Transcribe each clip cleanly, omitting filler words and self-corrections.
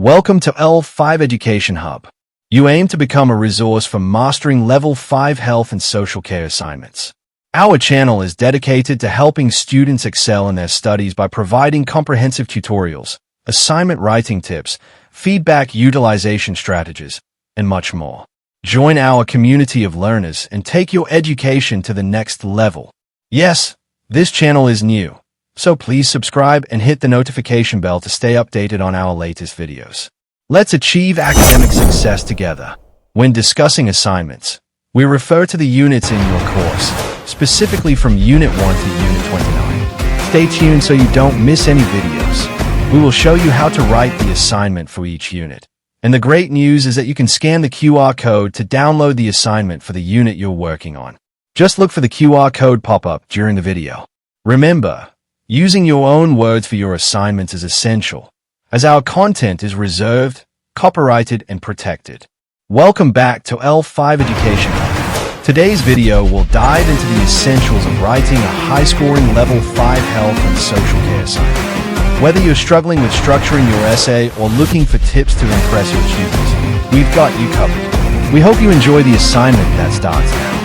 Welcome to L5 Education Hub. You aim to become a resource for mastering Level 5 health and social care assignments. Our channel is dedicated to helping students excel in their studies by providing comprehensive tutorials, assignment writing tips, feedback utilization strategies, and much more. Join our community of learners and take your education to the next level. Yes, this channel is new, so please subscribe and hit the notification bell to stay updated on our latest videos. Let's achieve academic success together. When discussing assignments, we refer to the units in your course, specifically from Unit 1 to Unit 29. Stay tuned so you don't miss any videos. We will show you how to write the assignment for each unit. And the great news is that you can scan the QR code to download the assignment for the unit you're working on. Just look for the QR code pop up during the video. Remember, using your own words for your assignments is essential, as our content is reserved, copyrighted, and protected. Welcome back to L5 Education Hub. Today's video will dive into the essentials of writing a high-scoring Level 5 health and social care assignment. Whether you're struggling with structuring your essay or looking for tips to impress your tutors, we've got you covered. We hope you enjoy the assignment that starts now.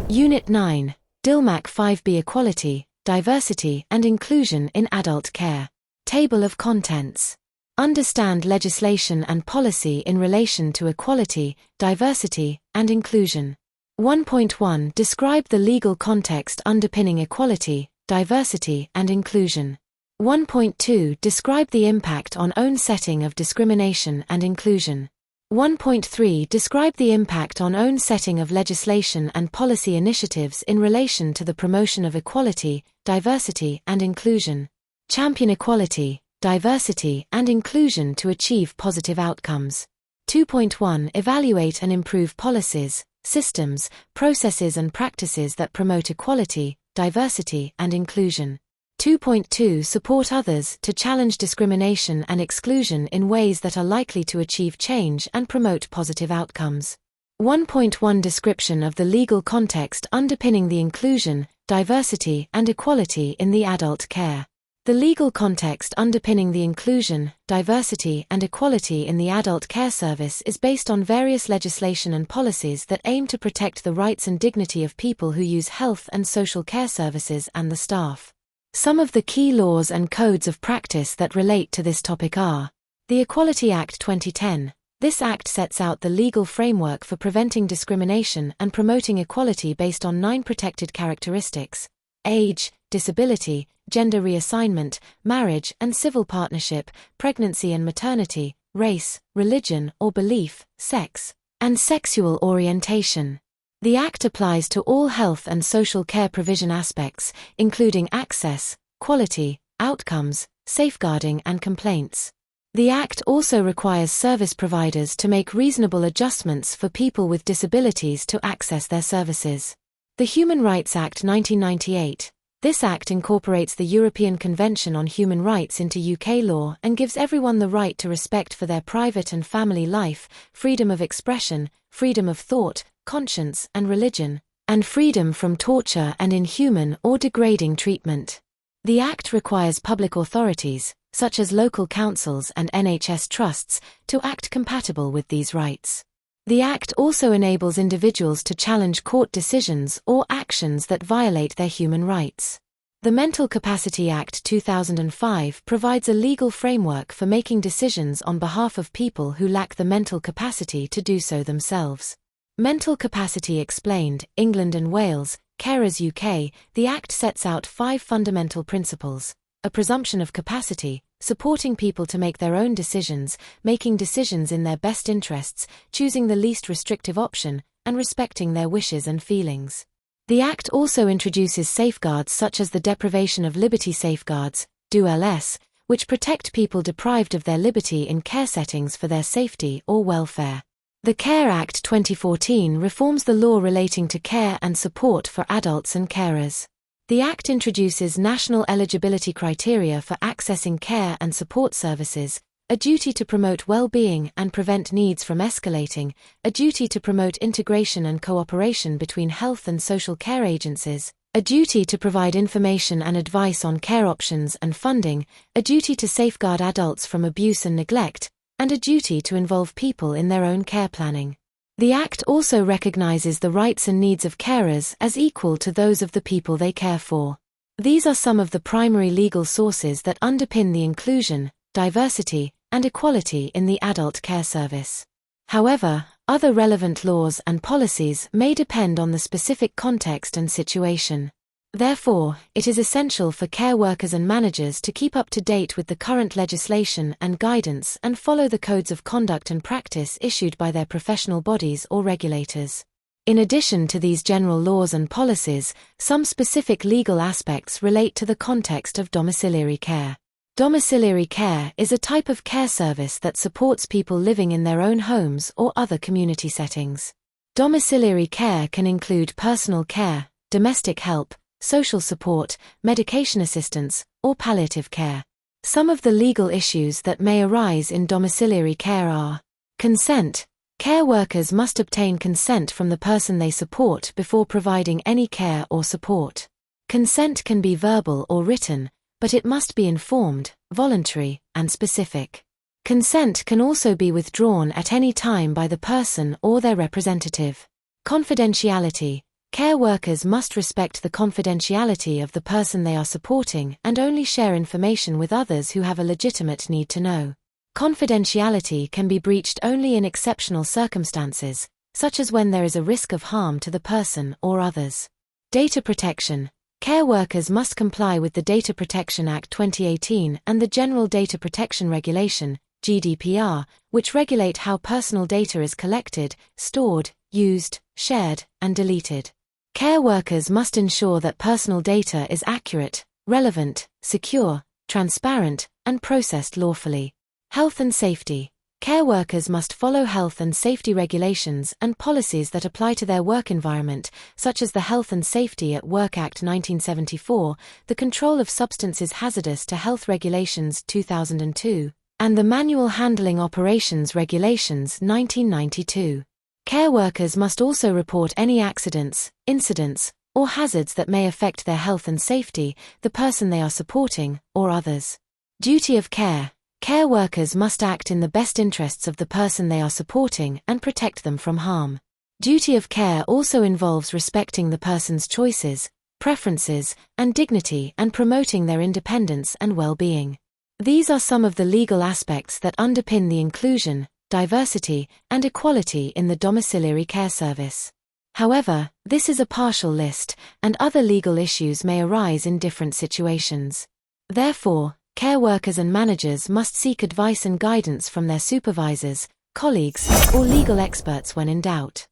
Unit 9, DILMAC 5B Equality, Diversity and Inclusion in Adult Care. Table of Contents. Understand legislation and policy in relation to equality, diversity, and inclusion. 1.1 Describe the legal context underpinning equality, diversity, and inclusion. 1.2 Describe the impact on own setting of discrimination and inclusion. 1.3 Describe the impact on own setting of legislation and policy initiatives in relation to the promotion of equality, diversity, and inclusion. Champion equality, diversity, and inclusion to achieve positive outcomes. 2.1 Evaluate and improve policies, systems, processes and practices that promote equality, diversity, and inclusion. 2.2 Support others to challenge discrimination and exclusion in ways that are likely to achieve change and promote positive outcomes. 1.1 Description of the legal context underpinning the inclusion, diversity, and equality in the adult care. The legal context underpinning the inclusion, diversity, and equality in the adult care service is based on various legislation and policies that aim to protect the rights and dignity of people who use health and social care services and the staff. Some of the key laws and codes of practice that relate to this topic are the Equality Act 2010. This act sets out the legal framework for preventing discrimination and promoting equality based on 9 protected characteristics: age, disability, gender reassignment, marriage and civil partnership, pregnancy and maternity, race, religion or belief, sex, and sexual orientation. The Act applies to all health and social care provision aspects, including access, quality, outcomes, safeguarding and complaints. The Act also requires service providers to make reasonable adjustments for people with disabilities to access their services. The Human Rights Act 1998. This Act incorporates the European Convention on Human Rights into UK law and gives everyone the right to respect for their private and family life, freedom of expression, freedom of thought, conscience and religion, and freedom from torture and inhuman or degrading treatment. The Act requires public authorities, such as local councils and NHS trusts, to act compatible with these rights. The Act also enables individuals to challenge court decisions or actions that violate their human rights. The Mental Capacity Act 2005 provides a legal framework for making decisions on behalf of people who lack the mental capacity to do so themselves. Mental Capacity Explained, England and Wales, Carers UK. The Act sets out 5 fundamental principles: a presumption of capacity, supporting people to make their own decisions, making decisions in their best interests, choosing the least restrictive option, and respecting their wishes and feelings. The Act also introduces safeguards such as the Deprivation of Liberty Safeguards, DOLS, which protect people deprived of their liberty in care settings for their safety or welfare. The Care Act 2014 reforms the law relating to care and support for adults and carers. The Act introduces national eligibility criteria for accessing care and support services, a duty to promote well-being and prevent needs from escalating, a duty to promote integration and cooperation between health and social care agencies, a duty to provide information and advice on care options and funding, a duty to safeguard adults from abuse and neglect, and a duty to involve people in their own care planning. The Act also recognizes the rights and needs of carers as equal to those of the people they care for. These are some of the primary legal sources that underpin the inclusion, diversity, and equality in the adult care service. However, other relevant laws and policies may depend on the specific context and situation. Therefore, it is essential for care workers and managers to keep up to date with the current legislation and guidance and follow the codes of conduct and practice issued by their professional bodies or regulators. In addition to these general laws and policies, some specific legal aspects relate to the context of domiciliary care. Domiciliary care is a type of care service that supports people living in their own homes or other community settings. Domiciliary care can include personal care, domestic help, social support, medication assistance, or palliative care. Some of the legal issues that may arise in domiciliary care are: consent. Care workers must obtain consent from the person they support before providing any care or support. Consent can be verbal or written, but it must be informed, voluntary, and specific. Consent can also be withdrawn at any time by the person or their representative. Confidentiality. Care workers must respect the confidentiality of the person they are supporting and only share information with others who have a legitimate need to know. Confidentiality can be breached only in exceptional circumstances, such as when there is a risk of harm to the person or others. Data protection. Care workers must comply with the Data Protection Act 2018 and the General Data Protection Regulation, GDPR, which regulate how personal data is collected, stored, used, shared, and deleted. Care workers must ensure that personal data is accurate, relevant, secure, transparent, and processed lawfully. Health and safety. Care workers must follow health and safety regulations and policies that apply to their work environment, such as the Health and Safety at Work Act 1974, the Control of Substances Hazardous to Health Regulations 2002, and the Manual Handling Operations Regulations 1992. Care workers must also report any accidents, incidents, or hazards that may affect their health and safety, the person they are supporting, or others. Duty of care. Care workers must act in the best interests of the person they are supporting and protect them from harm. Duty of care also involves respecting the person's choices, preferences, and dignity and promoting their independence and well-being. These are some of the legal aspects that underpin the inclusion, diversity, and equality in the domiciliary care service. However, this is a partial list, and other legal issues may arise in different situations. Therefore, care workers and managers must seek advice and guidance from their supervisors, colleagues, or legal experts when in doubt.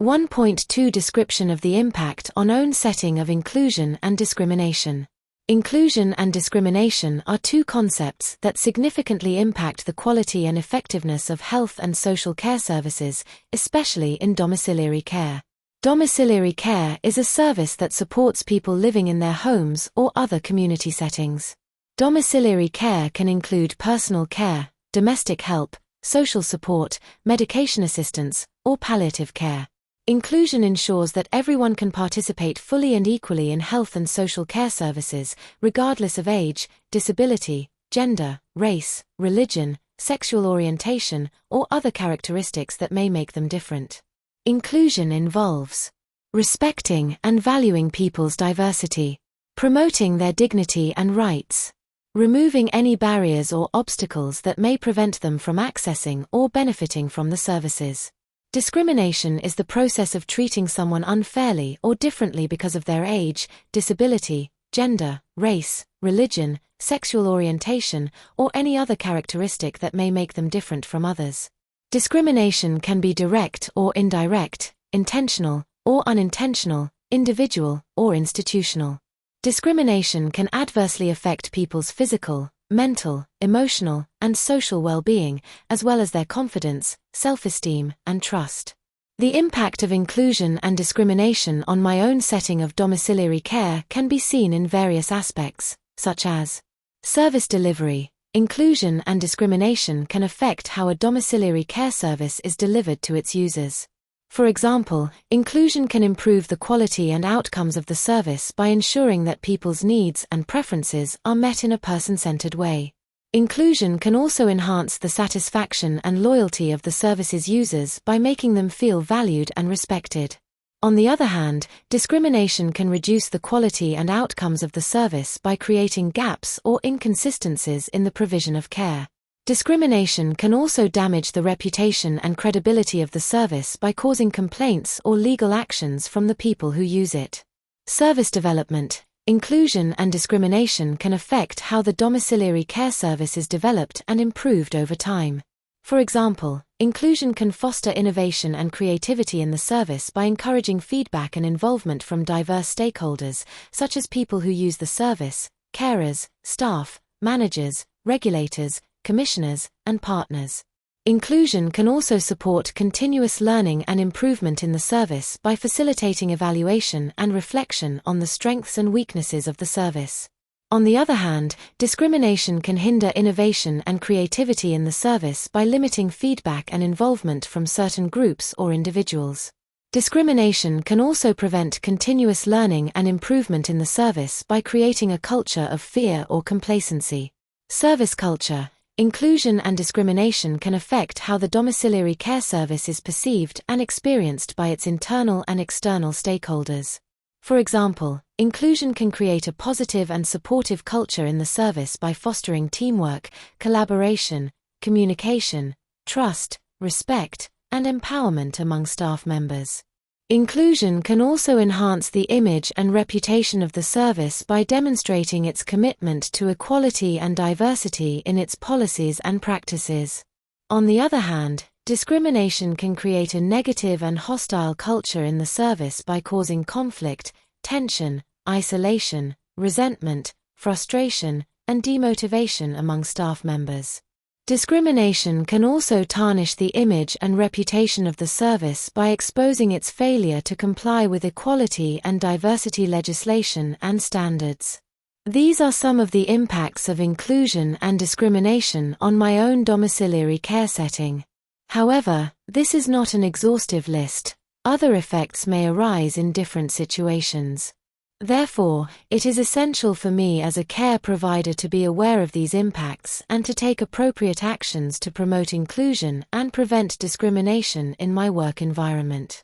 1.2 Description of the impact on own setting of inclusion and discrimination. Inclusion and discrimination are two concepts that significantly impact the quality and effectiveness of health and social care services, especially in domiciliary care. Domiciliary care is a service that supports people living in their homes or other community settings. Domiciliary care can include personal care, domestic help, social support, medication assistance, or palliative care. Inclusion ensures that everyone can participate fully and equally in health and social care services, regardless of age, disability, gender, race, religion, sexual orientation, or other characteristics that may make them different. Inclusion involves respecting and valuing people's diversity, promoting their dignity and rights, removing any barriers or obstacles that may prevent them from accessing or benefiting from the services. Discrimination is the process of treating someone unfairly or differently because of their age, disability, gender, race, religion, sexual orientation, or any other characteristic that may make them different from others. Discrimination can be direct or indirect, intentional or unintentional, individual or institutional. Discrimination can adversely affect people's physical, mental, emotional, and social well-being, as well as their confidence, self-esteem, and trust. The impact of inclusion and discrimination on my own setting of domiciliary care can be seen in various aspects, such as service delivery. Inclusion and discrimination can affect how a domiciliary care service is delivered to its users. For example, inclusion can improve the quality and outcomes of the service by ensuring that people's needs and preferences are met in a person-centered way. Inclusion can also enhance the satisfaction and loyalty of the service's users by making them feel valued and respected. On the other hand, discrimination can reduce the quality and outcomes of the service by creating gaps or inconsistencies in the provision of care. Discrimination can also damage the reputation and credibility of the service by causing complaints or legal actions from the people who use it. Service development. Inclusion and discrimination can affect how the domiciliary care service is developed and improved over time. For example, inclusion can foster innovation and creativity in the service by encouraging feedback and involvement from diverse stakeholders, such as people who use the service, carers, staff, managers, regulators, commissioners, and partners. Inclusion can also support continuous learning and improvement in the service by facilitating evaluation and reflection on the strengths and weaknesses of the service. On the other hand, discrimination can hinder innovation and creativity in the service by limiting feedback and involvement from certain groups or individuals. Discrimination can also prevent continuous learning and improvement in the service by creating a culture of fear or complacency. Service culture. Inclusion and discrimination can affect how the domiciliary care service is perceived and experienced by its internal and external stakeholders. For example, inclusion can create a positive and supportive culture in the service by fostering teamwork, collaboration, communication, trust, respect, and empowerment among staff members. Inclusion can also enhance the image and reputation of the service by demonstrating its commitment to equality and diversity in its policies and practices. On the other hand, discrimination can create a negative and hostile culture in the service by causing conflict, tension, isolation, resentment, frustration, and demotivation among staff members. Discrimination can also tarnish the image and reputation of the service by exposing its failure to comply with equality and diversity legislation and standards. These are some of the impacts of inclusion and discrimination on my own domiciliary care setting. However, this is not an exhaustive list. Other effects may arise in different situations. Therefore, it is essential for me as a care provider to be aware of these impacts and to take appropriate actions to promote inclusion and prevent discrimination in my work environment.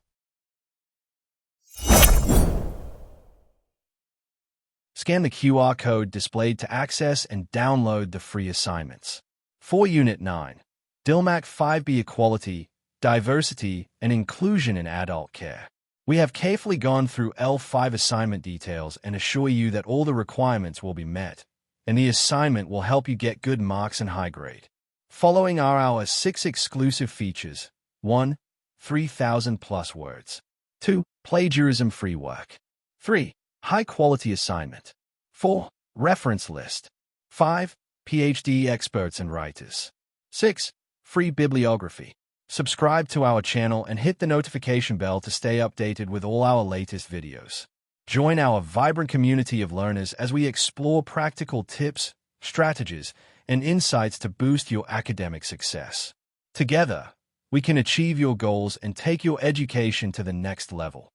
Scan the QR code displayed to access and download the free assignments. For Unit 9, DILMAC 5B Equality, Diversity, and Inclusion in Adult Care. We have carefully gone through L5 assignment details and assure you that all the requirements will be met, and the assignment will help you get good marks and high grade. Following are our 6 exclusive features. 1. 3,000 plus words. 2. Plagiarism-free work. 3. High-quality assignment. 4. Reference list. 5. PhD experts and writers. 6. Free bibliography. Subscribe to our channel and hit the notification bell to stay updated with all our latest videos. Join our vibrant community of learners as we explore practical tips, strategies, and insights to boost your academic success. Together, we can achieve your goals and take your education to the next level.